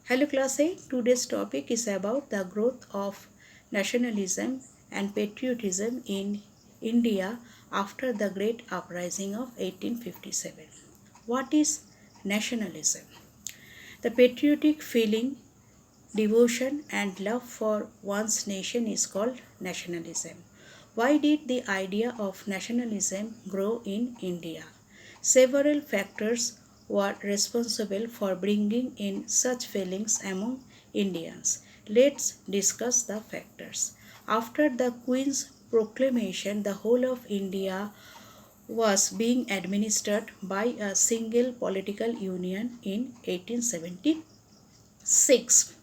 Hello class 8. Today's topic is about the growth of nationalism and patriotism in India after the great uprising of 1857. What is nationalism? The patriotic feeling, devotion and love for one's nation is called nationalism. Why did the idea of nationalism grow in India? Several factors were responsible for bringing in such feelings among Indians. Let's discuss the factors. After the Queen's proclamation, the whole of India was being administered by a single political union in 1876.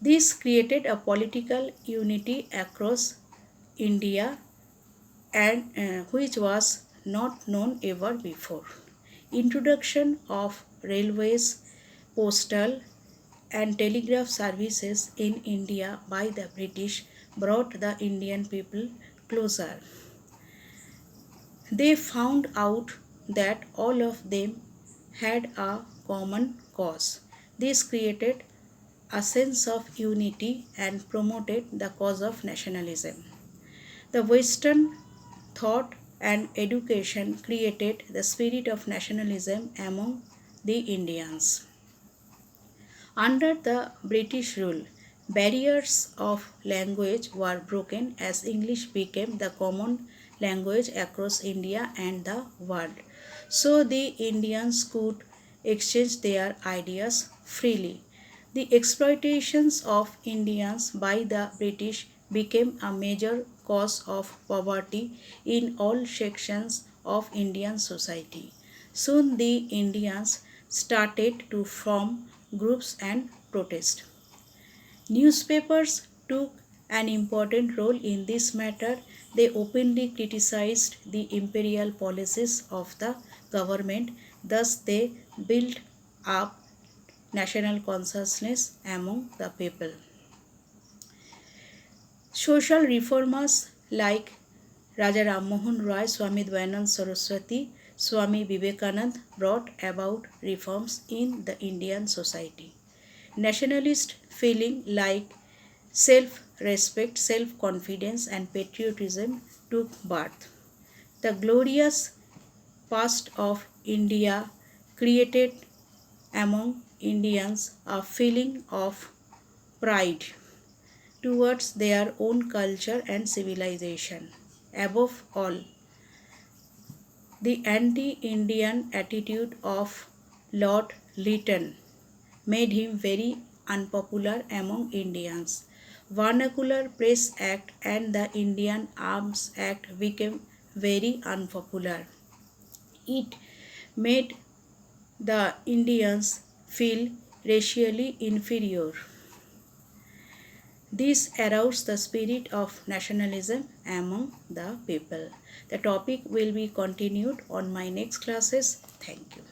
This created a political unity across India and which was not known ever before. Introduction of railways, postal and telegraph services in India by the British brought the Indian people closer. They found out that all of them had a common cause. This created a sense of unity and promoted the cause of nationalism. The Western thought and education created the spirit of nationalism among the Indians. Under the British rule, barriers of language were broken as English became the common language across India and the world. So the Indians could exchange their ideas freely. The exploitations of Indians by the British became a major cause of poverty in all sections of Indian society. Soon the Indians started to form groups and protest. Newspapers took an important role in this matter. They openly criticized the imperial policies of the government. Thus, they built up national consciousness among the people. Social reformers like Raja Ram Mohan Roy, Swami Dayanand Saraswati, Swami Vivekanand brought about reforms in the Indian society. Nationalist feeling like self respect, self confidence, and patriotism took birth. The glorious past of India created among Indians a feeling of pride towards their own culture and civilization. Above all, the anti Indian attitude of Lord Lytton made him very unpopular among Indians. Vernacular Press Act and the Indian Arms Act became very unpopular. It made the Indians feel racially inferior. This aroused the spirit of nationalism among the people. The topic will be continued on my next classes. Thank you.